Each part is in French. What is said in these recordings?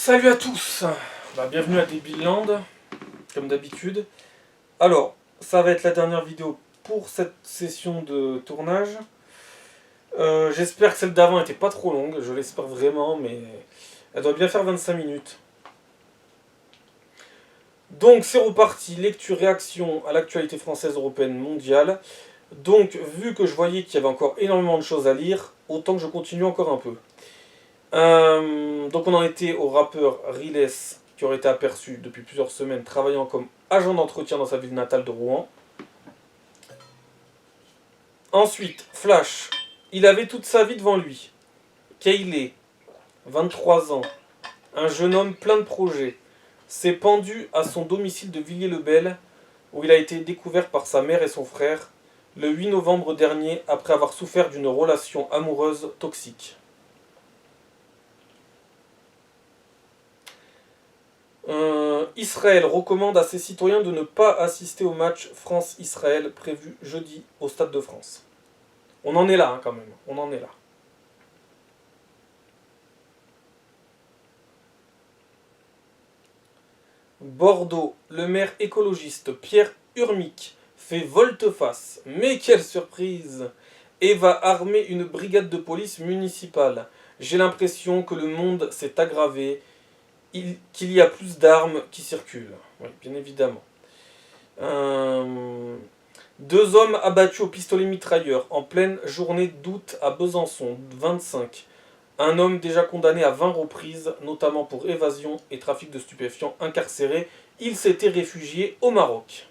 Salut à tous, bienvenue à Debilland, comme d'habitude. Alors, ça va être la dernière vidéo pour cette session de tournage. J'espère que celle d'avant n'était pas trop longue, je l'espère vraiment, mais elle doit bien faire 25 minutes. Donc c'est reparti, lecture, réaction à l'actualité française, européenne, mondiale. Donc vu que je voyais qu'il y avait encore énormément de choses à lire, autant que je continue encore un peu. Donc on en était au rappeur Riles, qui aurait été aperçu depuis plusieurs semaines travaillant comme agent d'entretien dans sa ville natale de Rouen. Ensuite, Flash, il avait toute sa vie devant lui. Kayley, 23 ans, un jeune homme plein de projets, s'est pendu à son domicile de Villiers-le-Bel, où il a été découvert par sa mère et son frère le 8 novembre dernier après avoir souffert d'une relation amoureuse toxique. Israël recommande à ses citoyens de ne pas assister au match France-Israël prévu jeudi au Stade de France. On en est là quand même, on en est là. Bordeaux, le maire écologiste Pierre Urmic fait volte-face, mais quelle surprise! Et va armer une brigade de police municipale. J'ai l'impression que le monde s'est aggravé, qu'il y a plus d'armes qui circulent. Oui, bien évidemment. Deux hommes abattus au pistolet mitrailleur en pleine journée d'août à Besançon, 25. Un homme déjà condamné à 20 reprises, notamment pour évasion et trafic de stupéfiants, incarcéré. Il s'était réfugié au Maroc.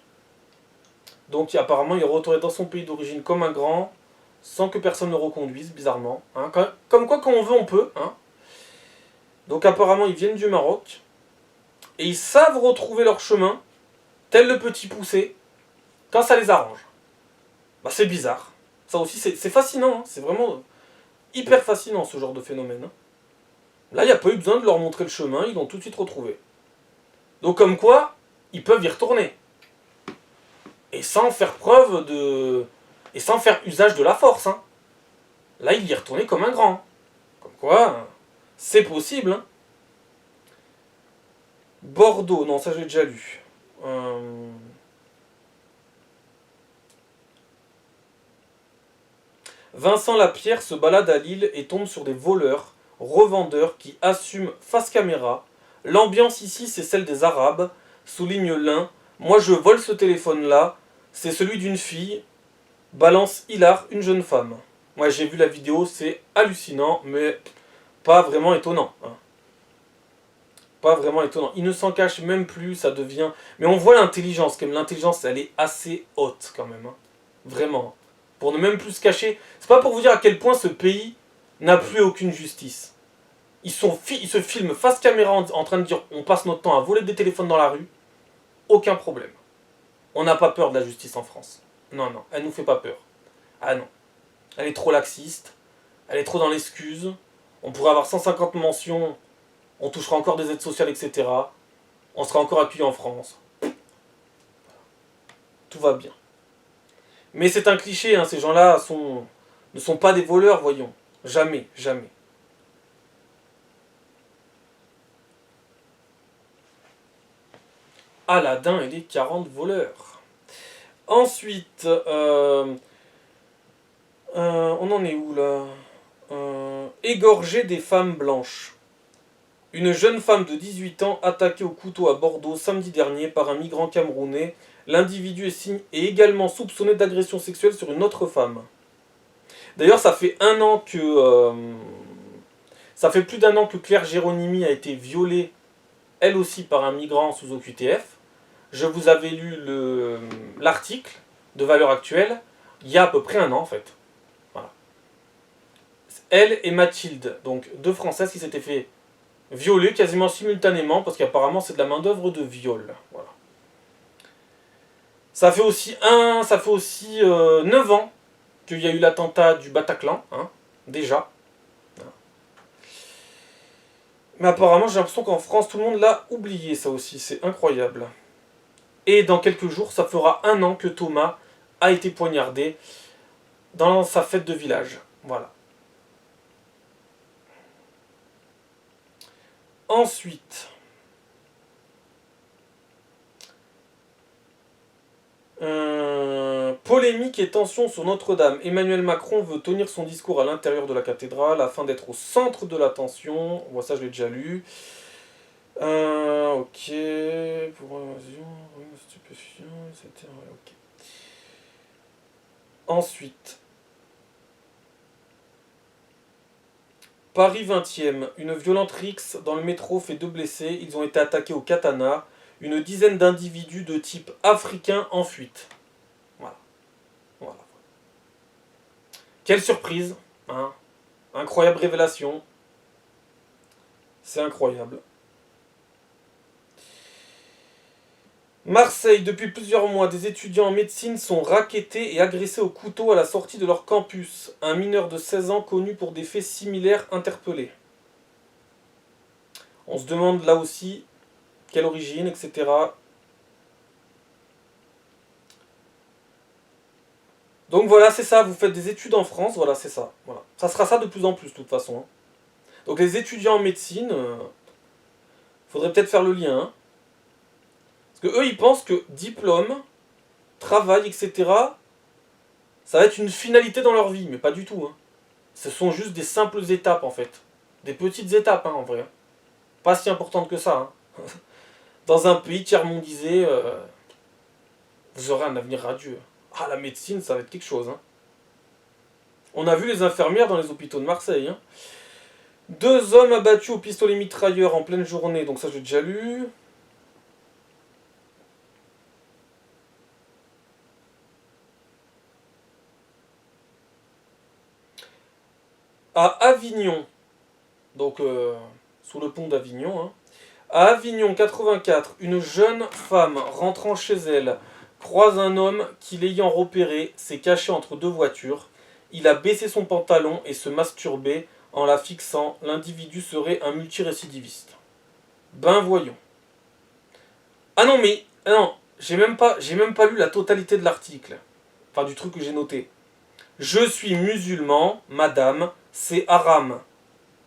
Donc apparemment il est retourné dans son pays d'origine comme un grand, sans que personne ne le reconduise, bizarrement. Hein. Comme quoi quand on veut on peut. Hein. Donc apparemment ils viennent du Maroc, et ils savent retrouver leur chemin, tel le petit poussé, quand ça les arrange. C'est bizarre. Ça aussi c'est fascinant, hein. C'est vraiment hyper fascinant ce genre de phénomène. Hein. Là il n'y a pas eu besoin de leur montrer le chemin, ils l'ont tout de suite retrouvé. Donc comme quoi, ils peuvent y retourner. Et sans faire preuve de... Et sans faire usage de la force. Hein. Là il y est retourné comme un grand. Comme quoi, c'est possible. Hein. Bordeaux, non ça j'ai déjà lu. Vincent Lapierre se balade à Lille et tombe sur des voleurs, revendeurs qui assument face caméra. L'ambiance ici c'est celle des Arabes, souligne l'un. Moi je vole ce téléphone là, c'est celui d'une fille, balance hilar une jeune femme. Moi j'ai vu la vidéo, c'est hallucinant, mais pas vraiment étonnant. Hein. Pas vraiment étonnant. Il ne s'en cache même plus, ça devient... Mais on voit l'intelligence, quand même. L'intelligence, elle est assez haute, quand même. Hein. Vraiment. Pour ne même plus se cacher. C'est pas pour vous dire à quel point ce pays n'a plus aucune justice. Ils se filment face caméra en train de dire on passe notre temps à voler des téléphones dans la rue. Aucun problème. On n'a pas peur de la justice en France. Non, non, elle nous fait pas peur. Ah non. Elle est trop laxiste. Elle est trop dans l'excuse. On pourrait avoir 150 mentions. On touchera encore des aides sociales, etc. On sera encore accueilli en France. Tout va bien. Mais c'est un cliché, hein, ces gens-là ne sont pas des voleurs, voyons. Jamais, jamais. Aladdin et les 40 voleurs. Ensuite, on en est où là égorger des femmes blanches. Une jeune femme de 18 ans attaquée au couteau à Bordeaux samedi dernier par un migrant camerounais. L'individu est également soupçonné d'agression sexuelle sur une autre femme. D'ailleurs, ça fait un an que... ça fait plus d'un an que Claire Géronimi a été violée, elle aussi, par un migrant sous OQTF. Je vous avais lu l'article de Valeurs Actuelles il y a à peu près un an, en fait. Voilà. Elle et Mathilde, donc deux Françaises qui s'étaient fait violer quasiment simultanément, parce qu'apparemment c'est de la main-d'œuvre de viol. Voilà. Ça fait aussi 9 ans qu'il y a eu l'attentat du Bataclan, hein, déjà. Mais apparemment j'ai l'impression qu'en France tout le monde l'a oublié, ça aussi, c'est incroyable. Et dans quelques jours, ça fera un an que Thomas a été poignardé dans sa fête de village. Voilà. Ensuite, polémique et tension sur Notre-Dame. Emmanuel Macron veut tenir son discours à l'intérieur de la cathédrale afin d'être au centre de l'attention. Bon, ça, je l'ai déjà lu. Ok. Pour invasion, stupéfiant, etc. Ok. Ensuite, Paris 20e. Une violente rixe dans le métro fait 2 blessés. Ils ont été attaqués au katana. Une dizaine d'individus de type africain en fuite. Voilà. Voilà. Quelle surprise, hein. Incroyable révélation. C'est incroyable. Marseille, depuis plusieurs mois, des étudiants en médecine sont rackettés et agressés au couteau à la sortie de leur campus. Un mineur de 16 ans connu pour des faits similaires interpellé. On se demande là aussi quelle origine, etc. Donc voilà, c'est ça, vous faites des études en France, voilà, c'est ça. Voilà. Ça sera ça de plus en plus, de toute façon. Donc les étudiants en médecine, faudrait peut-être faire le lien. Hein. Parce que eux, ils pensent que diplôme, travail, etc., ça va être une finalité dans leur vie, mais pas du tout. Hein. Ce sont juste des simples étapes, en fait. Des petites étapes, hein, en vrai. Pas si importantes que ça. Hein. Dans un pays tiers-mondisé, vous aurez un avenir radieux. Ah, la médecine, ça va être quelque chose. Hein. On a vu les infirmières dans les hôpitaux de Marseille. Hein. 2 hommes abattus au pistolet mitrailleur en pleine journée, donc ça j'ai déjà lu. À Avignon, donc sous le pont d'Avignon, hein. À Avignon 84, une jeune femme rentrant chez elle croise un homme qui, l'ayant repéré, s'est caché entre 2 voitures. Il a baissé son pantalon et se masturbait en la fixant. L'individu serait un multirécidiviste. Ben voyons. Ah non mais non, j'ai même pas lu la totalité de l'article. Enfin du truc que j'ai noté. Je suis musulman, madame, c'est haram.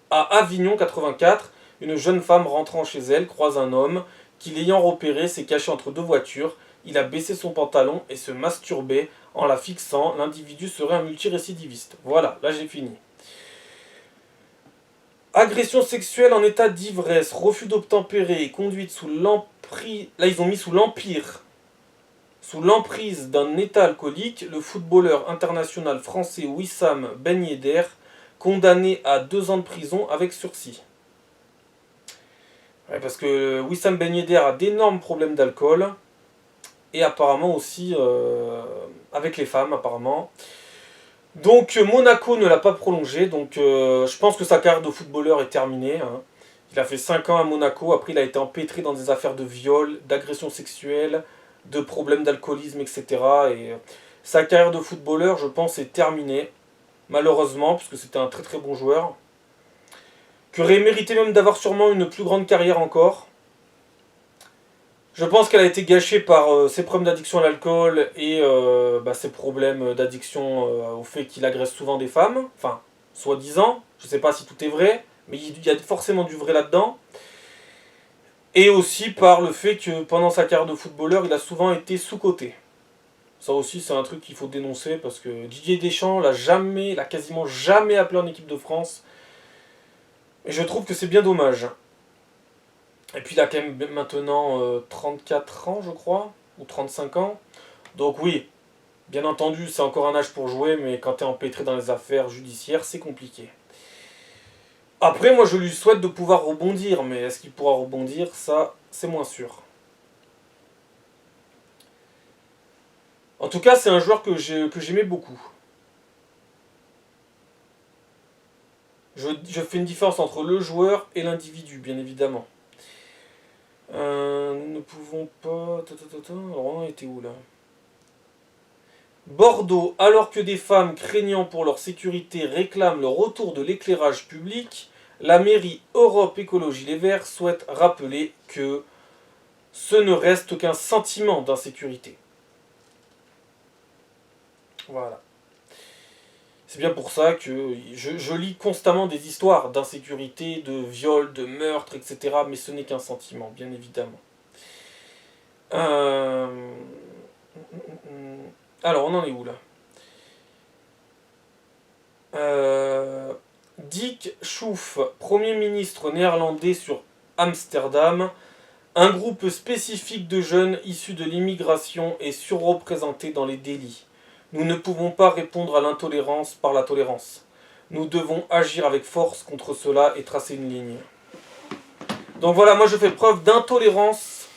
À Avignon 84, une jeune femme rentrant chez elle croise un homme qui, l'ayant repéré, s'est caché entre 2 voitures. Il a baissé son pantalon et se masturbait en la fixant. L'individu serait un multirécidiviste. Voilà, là j'ai fini. Agression sexuelle en état d'ivresse, refus d'obtempérer, conduite sous l'emprise. Là ils ont mis sous l'empire. Sous l'emprise d'un état alcoolique, le footballeur international français Wissam Ben Yedder, condamné à 2 ans de prison avec sursis. Ouais, parce que Wissam Ben Yedder a d'énormes problèmes d'alcool, et apparemment aussi avec les femmes, apparemment. Donc Monaco ne l'a pas prolongé, donc je pense que sa carrière de footballeur est terminée. Hein. Il a fait 5 ans à Monaco, après il a été empêtré dans des affaires de viol, d'agression sexuelle, de problèmes d'alcoolisme, etc. Et sa carrière de footballeur, je pense, est terminée, malheureusement, puisque c'était un très très bon joueur, qui aurait mérité même d'avoir sûrement une plus grande carrière encore. Je pense qu'elle a été gâchée par ses problèmes d'addiction à l'alcool et ses problèmes d'addiction au fait qu'il agresse souvent des femmes, enfin, soi-disant, je ne sais pas si tout est vrai, mais il y a forcément du vrai là-dedans. Et aussi par le fait que pendant sa carrière de footballeur, il a souvent été sous-coté. Ça aussi, c'est un truc qu'il faut dénoncer parce que Didier Deschamps l'a quasiment jamais appelé en équipe de France. Et je trouve que c'est bien dommage. Et puis il a quand même maintenant 34 ans, je crois, ou 35 ans. Donc oui, bien entendu, c'est encore un âge pour jouer, mais quand tu es empêtré dans les affaires judiciaires, c'est compliqué. Après, moi, je lui souhaite de pouvoir rebondir, mais est-ce qu'il pourra rebondir? Ça, c'est moins sûr. En tout cas, c'est un joueur que j'aimais beaucoup. Je fais une différence entre le joueur et l'individu, bien évidemment. Nous ne pouvons pas... Alors, on en était où, là? Bordeaux, alors que des femmes craignant pour leur sécurité réclament le retour de l'éclairage public, la mairie Europe Écologie Les Verts souhaite rappeler que ce ne reste qu'un sentiment d'insécurité. Voilà. C'est bien pour ça que je lis constamment des histoires d'insécurité, de viol, de meurtre, etc. Mais ce n'est qu'un sentiment, bien évidemment. Euh, Alors, on en est où là? Dick Schoof, Premier ministre néerlandais sur Amsterdam. Un groupe spécifique de jeunes issus de l'immigration est surreprésenté dans les délits. Nous ne pouvons pas répondre à l'intolérance par la tolérance. Nous devons agir avec force contre cela et tracer une ligne. Donc voilà, moi je fais preuve d'intolérance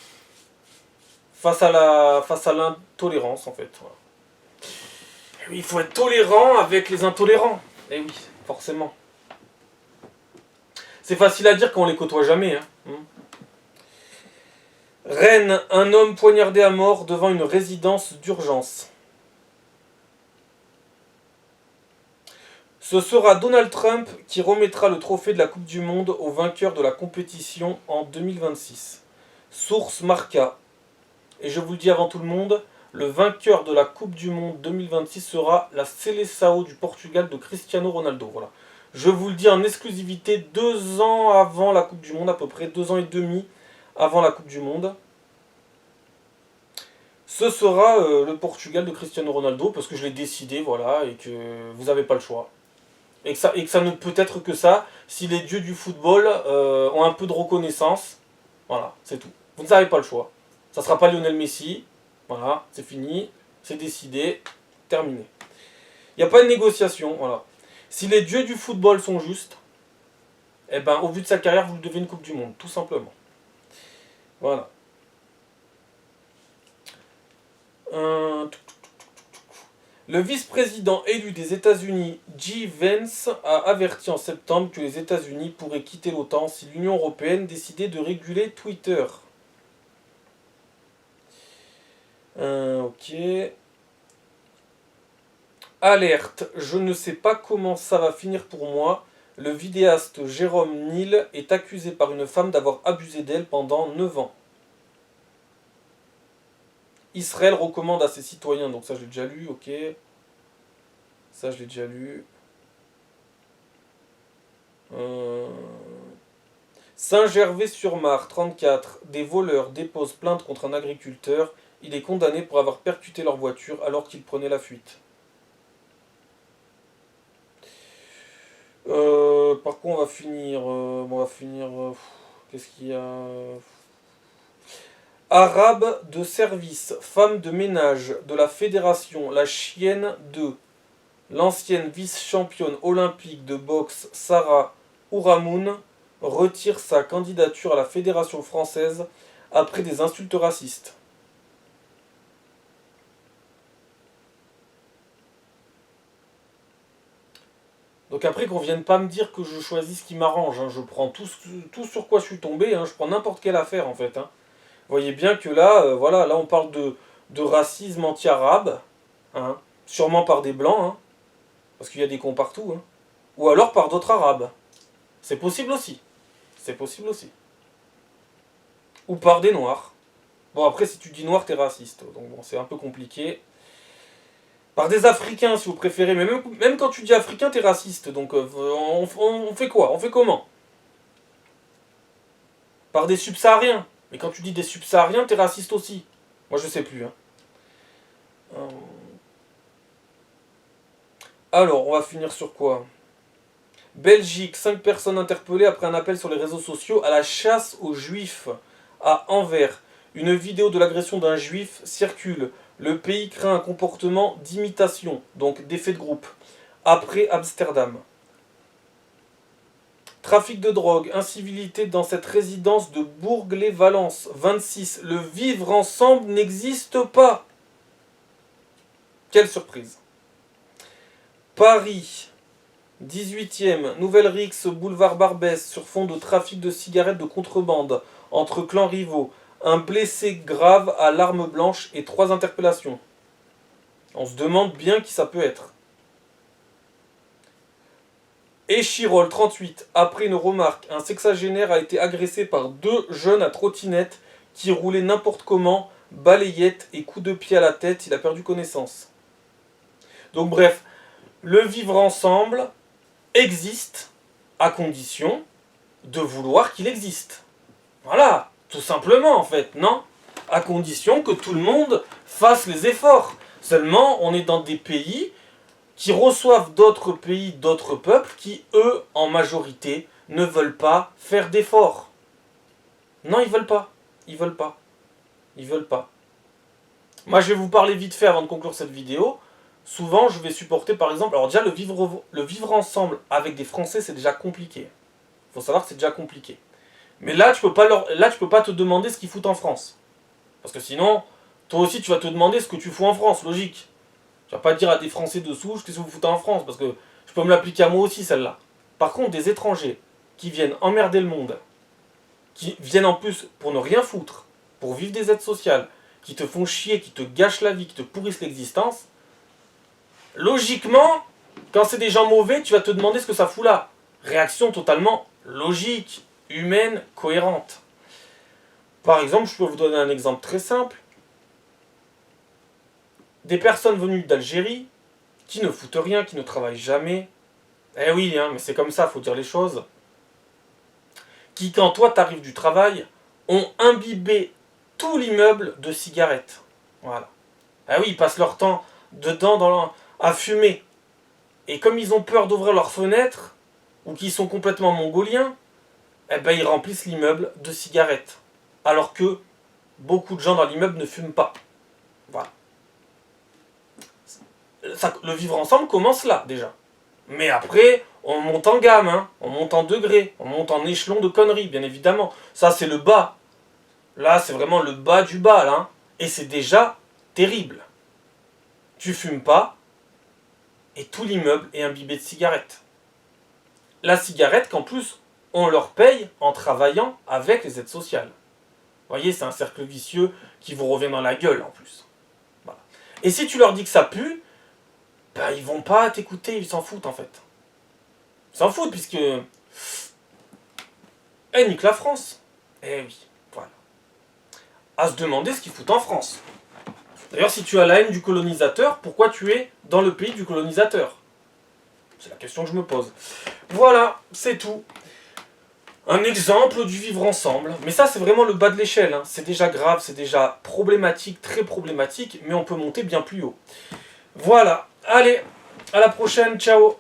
face à l'intolérance en fait. Voilà. Oui, il faut être tolérant avec les intolérants. Eh oui, forcément. C'est facile à dire quand on les côtoie jamais. Hein. Rennes, un homme poignardé à mort devant une résidence d'urgence. Ce sera Donald Trump qui remettra le trophée de la Coupe du Monde au vainqueur de la compétition en 2026. Source Marca. Et je vous le dis avant tout le monde, le vainqueur de la Coupe du Monde 2026 sera la Seleção du Portugal de Cristiano Ronaldo. Voilà. Je vous le dis en exclusivité 2 ans avant la Coupe du Monde, à peu près 2 ans et demi avant la Coupe du Monde. Ce sera le Portugal de Cristiano Ronaldo, parce que je l'ai décidé, voilà, et que vous n'avez pas le choix. Et que ça ne peut être que ça, si les dieux du football ont un peu de reconnaissance. Voilà, c'est tout. Vous n'avez pas le choix. Ça ne sera pas Lionel Messi. Voilà, c'est fini, c'est décidé, terminé. Il n'y a pas de négociation, voilà. Si les dieux du football sont justes, eh ben, au vu de sa carrière, vous lui devez une Coupe du Monde, tout simplement. Voilà. Le vice-président élu des États-Unis, J. Vance, a averti en septembre que les États-Unis pourraient quitter l'OTAN si l'Union européenne décidait de réguler Twitter. Ok. Alerte, je ne sais pas comment ça va finir pour moi. Le vidéaste Jérôme Neal est accusé par une femme d'avoir abusé d'elle pendant 9 ans. Israël recommande à ses citoyens, donc ça je l'ai déjà lu, ok. Ça je l'ai déjà lu. Saint-Gervais-sur-Mare, 34. Des voleurs déposent plainte contre un agriculteur. Il est condamné pour avoir percuté leur voiture alors qu'il prenait la fuite. Par contre, on va finir. Qu'est-ce qu'il y a? Arabe de service, femme de ménage de la fédération, la chienne de l'ancienne vice-championne olympique de boxe Sarah Ouramoun retire sa candidature à la fédération française après des insultes racistes. Donc après qu'on vienne pas me dire que je choisis ce qui m'arrange, hein. Je prends tout sur quoi je suis tombé, hein. Je prends n'importe quelle affaire en fait. Hein. Vous voyez bien que là, voilà, là on parle de racisme anti-arabe, hein. Sûrement par des blancs, hein. Parce qu'il y a des cons partout, hein. Ou alors par d'autres arabes. C'est possible aussi. C'est possible aussi. Ou par des noirs. Bon après si tu dis noir t'es raciste, donc bon c'est un peu compliqué. Par des Africains, si vous préférez. Mais même quand tu dis Africain, t'es raciste. Donc, on fait quoi? On fait comment? Par des subsahariens. Mais quand tu dis des subsahariens, t'es raciste aussi. Moi, je sais plus. Hein. Alors, on va finir sur quoi? Belgique, 5 personnes interpellées après un appel sur les réseaux sociaux à la chasse aux juifs à Anvers. Une vidéo de l'agression d'un juif circule. Le pays craint un comportement d'imitation, donc d'effet de groupe, après Amsterdam. Trafic de drogue, incivilité dans cette résidence de Bourg-les-Valences, 26. Le vivre ensemble n'existe pas. Quelle surprise. Paris, 18e, Nouvelle Rixe, boulevard Barbès, sur fond de trafic de cigarettes de contrebande entre clans rivaux. Un blessé grave à l'arme blanche et 3 interpellations. On se demande bien qui ça peut être. Échirol, 38. Après une remarque, un sexagénaire a été agressé par 2 jeunes à trottinette qui roulaient n'importe comment, balayette et coups de pied à la tête. Il a perdu connaissance. Donc bref, Le vivre ensemble existe à condition de vouloir qu'il existe. Voilà, tout simplement en fait, non? À condition que tout le monde fasse les efforts. Seulement, on est dans des pays qui reçoivent d'autres pays, d'autres peuples qui, eux, en majorité, ne veulent pas faire d'efforts. Non, ils veulent pas. Ils veulent pas. Ils veulent pas. Moi, je vais vous parler vite fait avant de conclure cette vidéo. Souvent, je vais supporter, par exemple... Alors déjà, le vivre ensemble avec des Français, c'est déjà compliqué. Il faut savoir que c'est déjà compliqué. Mais là, tu peux pas te demander ce qu'ils foutent en France. Parce que sinon, toi aussi, tu vas te demander ce que tu fous en France, logique. Tu vas pas dire à des Français de souche qu'est-ce que vous foutez en France, parce que je peux me l'appliquer à moi aussi, celle-là. Par contre, des étrangers qui viennent emmerder le monde, qui viennent en plus pour ne rien foutre, pour vivre des aides sociales, qui te font chier, qui te gâchent la vie, qui te pourrissent l'existence, logiquement, quand c'est des gens mauvais, tu vas te demander ce que ça fout là. Réaction totalement logique, humaine, cohérente. Par exemple, je peux vous donner un exemple très simple. Des personnes venues d'Algérie, qui ne foutent rien, qui ne travaillent jamais. Eh oui, hein, mais c'est comme ça, faut dire les choses. Qui, quand toi t'arrives du travail, ont imbibé tout l'immeuble de cigarettes. Voilà. Ah oui, ils passent leur temps dedans à fumer. Et comme ils ont peur d'ouvrir leurs fenêtres, ou qu'ils sont complètement mongoliens, eh ben ils remplissent l'immeuble de cigarettes. Alors que beaucoup de gens dans l'immeuble ne fument pas. Voilà. Le vivre ensemble commence là, déjà. Mais après, on monte en gamme, hein, on monte en degré, on monte en échelon de conneries, bien évidemment. Ça, c'est le bas. Là, c'est vraiment le bas du bas, là. Hein. Et c'est déjà terrible. Tu fumes pas, et tout l'immeuble est imbibé de cigarettes. La cigarette qu'en plus, on leur paye en travaillant avec les aides sociales. Vous voyez, c'est un cercle vicieux qui vous revient dans la gueule, en plus. Voilà. Et si tu leur dis que ça pue, ben, ils vont pas t'écouter, ils s'en foutent, en fait. Ils s'en foutent, puisque... nique la France. Eh oui, voilà. À se demander ce qu'ils foutent en France. D'ailleurs, si tu as la haine du colonisateur, pourquoi tu es dans le pays du colonisateur? C'est la question que je me pose. Voilà, c'est tout. Un exemple du vivre ensemble. Mais ça, c'est vraiment le bas de l'échelle. Hein. C'est déjà grave, c'est déjà problématique, très problématique, mais on peut monter bien plus haut. Voilà. Allez, à la prochaine, ciao.